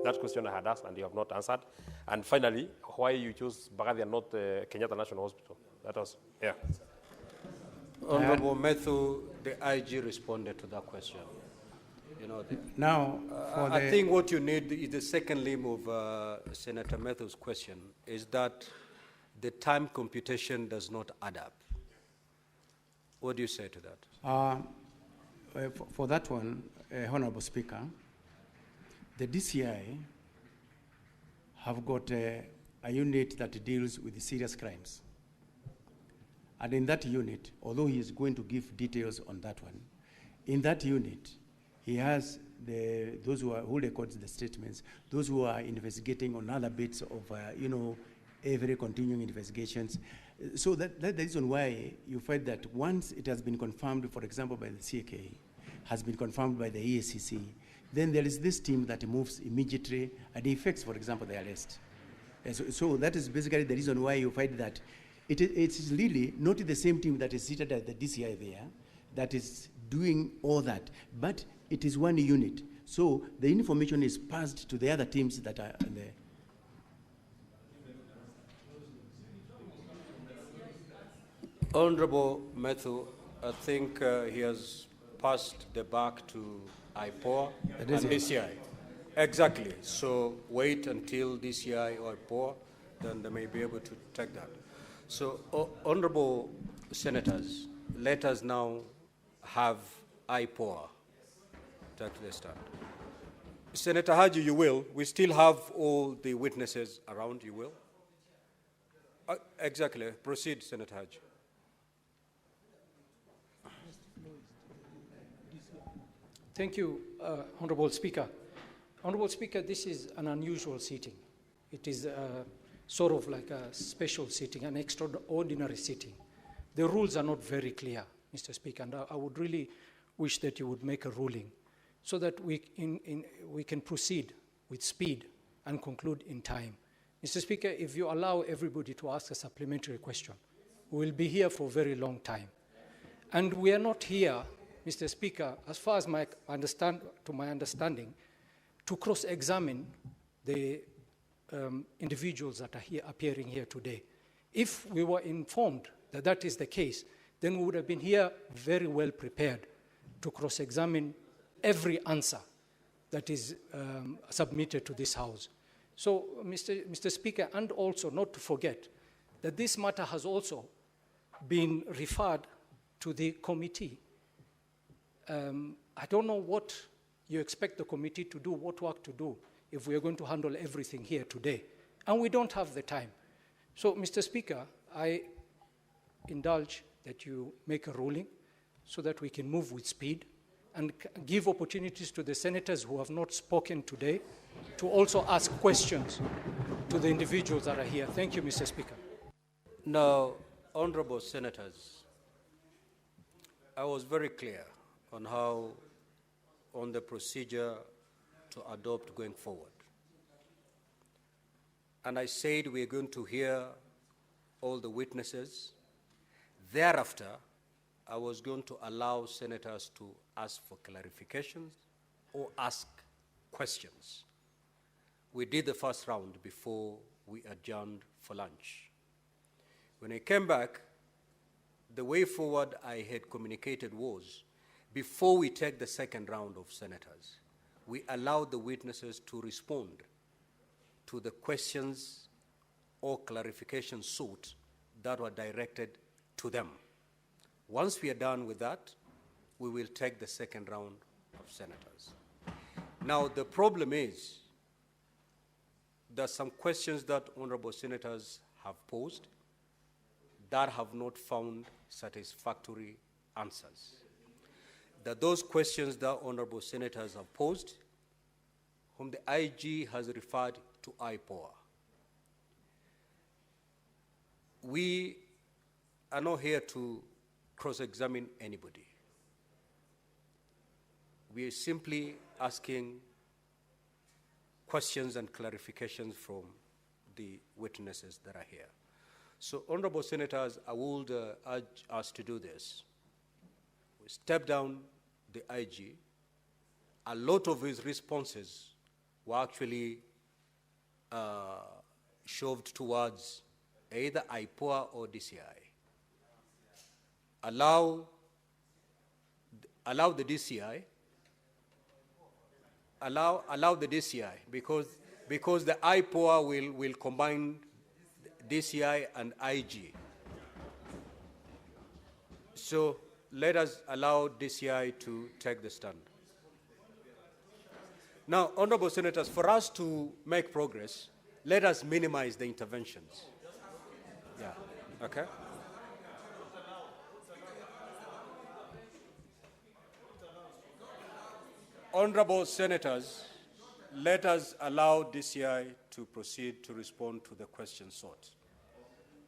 That question I had asked and you have not answered. And finally, why you choose Baghdad and not Kenyatta National Hospital? That was, yeah. Honorable Methu, the IG responded to that question. You know, now, I think what you need is the second limb of Senator Methu's question, is that the time computation does not add up. What do you say to that? For that one, Honorable Speaker, the DCI have got a unit that deals with serious crimes. And in that unit, although he is going to give details on that one, in that unit, he has those who record the statements, those who are investigating on other bits of, every continuing investigations. So that's the reason why you find that once it has been confirmed, for example, by the CAK, has been confirmed by the EACC, then there is this team that moves immediately and effects, for example, the arrest. So that is basically the reason why you find that it is really not the same team that is seated at the DCI there that is doing all that, but it is one unit. So the information is passed to the other teams that are there. Honorable Methu, I think he has passed the buck to IPOA and DCI. Exactly. So wait until DCI or IPOA, then they may be able to take that. So, honorable senators, let us now have IPOA take the stand. Senator Haji, you will. We still have all the witnesses around, you will. Exactly. Proceed, Senator Haji. Thank you, Honorable Speaker. Honorable Speaker, this is an unusual sitting. It is sort of like a special sitting, an extraordinary sitting. The rules are not very clear, Mr. Speaker, and I would really wish that you would make a ruling so that we can proceed with speed and conclude in time. Mr. Speaker, if you allow everybody to ask a supplementary question, we will be here for a very long time. And we are not here, Mr. Speaker, as far as my understanding, to cross-examine the individuals that are here, appearing here today. If we were informed that that is the case, then we would have been here very well prepared to cross-examine every answer that is submitted to this House. So, Mr. Speaker, and also not to forget that this matter has also been referred to the committee. I don't know what you expect the committee to do, what work to do, if we are going to handle everything here today. And we don't have the time. So, Mr. Speaker, I indulge that you make a ruling so that we can move with speed and give opportunities to the senators who have not spoken today to also ask questions to the individuals that are here. Thank you, Mr. Speaker. Now, honorable senators, I was very clear on the procedure to adopt going forward. And I said we're going to hear all the witnesses. Thereafter, I was going to allow senators to ask for clarifications or ask questions. We did the first round before we adjourned for lunch. When I came back, the way forward I had communicated was, before we take the second round of senators, we allowed the witnesses to respond to the questions or clarifications sought that were directed to them. Once we are done with that, we will take the second round of senators. Now, the problem is there are some questions that honorable senators have posed that have not found satisfactory answers. That those questions that honorable senators have posed, whom the IG has referred to IPOA. We are not here to cross-examine anybody. We are simply asking questions and clarifications from the witnesses that are here. So, honorable senators, I would urge us to do this. We step down the IG. A lot of his responses were actually shoved towards either IPOA or DCI. Allow the DCI, allow the DCI, because the IPOA will combine DCI and IG. So let us allow DCI to take the stand. Now, honorable senators, for us to make progress, let us minimize the interventions. Yeah, okay? Honorable senators, let us allow DCI to proceed to respond to the questions sought.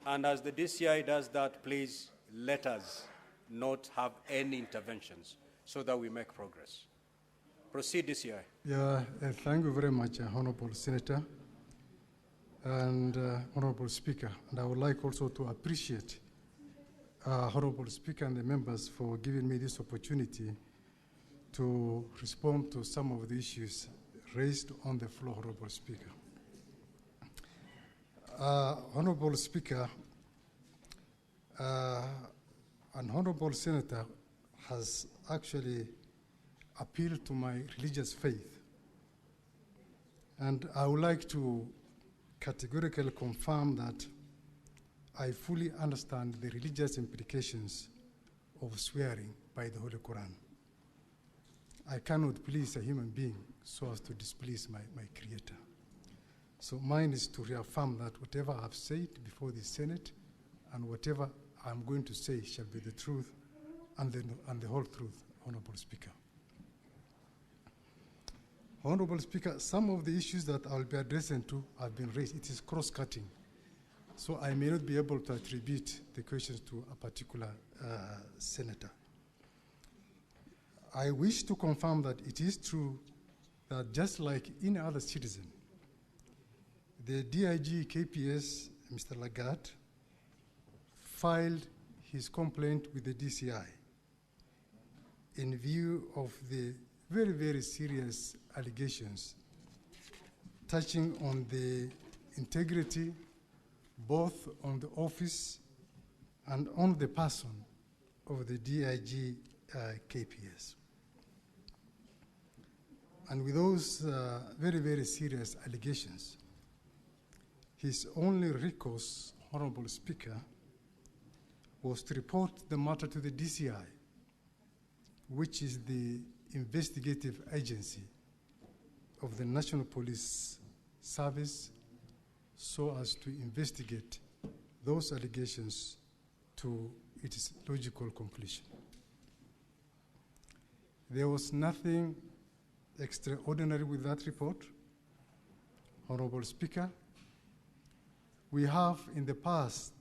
And as the DCI does that, please let us not have any interventions so that we make progress. Proceed, DCI. Yeah, thank you very much, Honorable Senator and Honorable Speaker. And I would like also to appreciate Honorable Speaker and the members for giving me this opportunity to respond to some of the issues raised on the floor, Honorable Speaker. Honorable Speaker, an Honorable Senator has actually appealed to my religious faith. And I would like to categorically confirm that I fully understand the religious implications of swearing by the Holy Quran. I cannot please a human being so as to displease my Creator. So mine is to reaffirm that whatever I've said before the Senate and whatever I'm going to say shall be the truth and the whole truth, Honorable Speaker. Honorable Speaker, some of the issues that I'll be addressing to have been raised. It is cross-cutting. So I may not be able to attribute the questions to a particular senator. I wish to confirm that it is true that just like any other citizen, the DIG KPS, Mr. Lagat, filed his complaint with the DCI in view of the very, very serious allegations touching on the integrity, both on the office and on the person of the DIG KPS. And with those very, very serious allegations, his only recourse, Honorable Speaker, was to report the matter to the DCI, which is the investigative agency of the National Police Service, so as to investigate those allegations to its logical conclusion. There was nothing extraordinary with that report. Honorable Speaker, we have in the past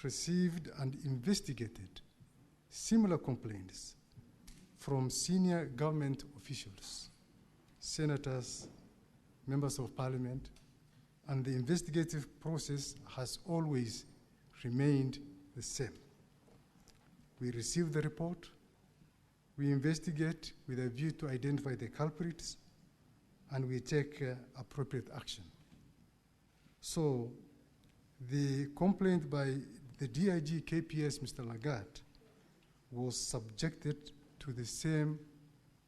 received and investigated similar complaints from senior government officials, senators, members of parliament, and the investigative process has always remained the same. We receive the report, we investigate with a view to identify the culprits, and we take appropriate action. So the complaint by the DIG KPS, Mr. Lagat, was subjected to the same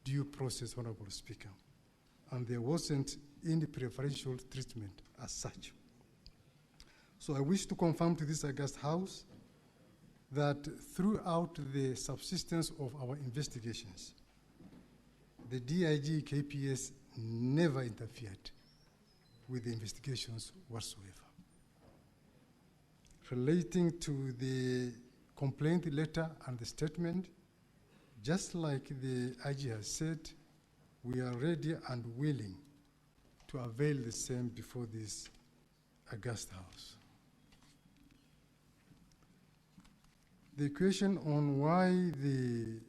due process, Honorable Speaker, and there wasn't any preferential treatment as such. So I wish to confirm to this august House that throughout the subsistence of our investigations, the DIG KPS never interfered with the investigations whatsoever. Relating to the complaint letter and the statement, just like the IG has said, we are ready and willing to avail the same before this august House. The question on why the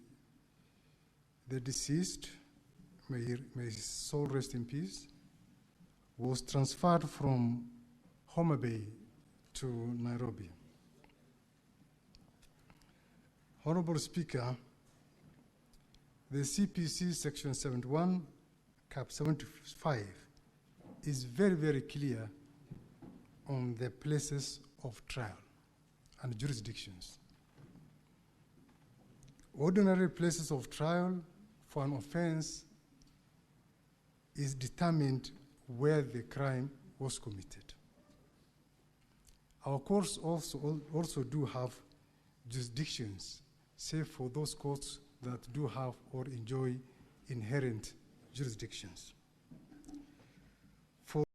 deceased, may his soul rest in peace, was transferred from Homa Bay to Nairobi. Honorable Speaker, the CPC Section 71, Cap 75 is very, very clear on the places of trial and jurisdictions. Ordinary places of trial for an offense is determined where the crime was committed. Our courts also do have jurisdictions, save for those courts that do have or enjoy inherent jurisdictions.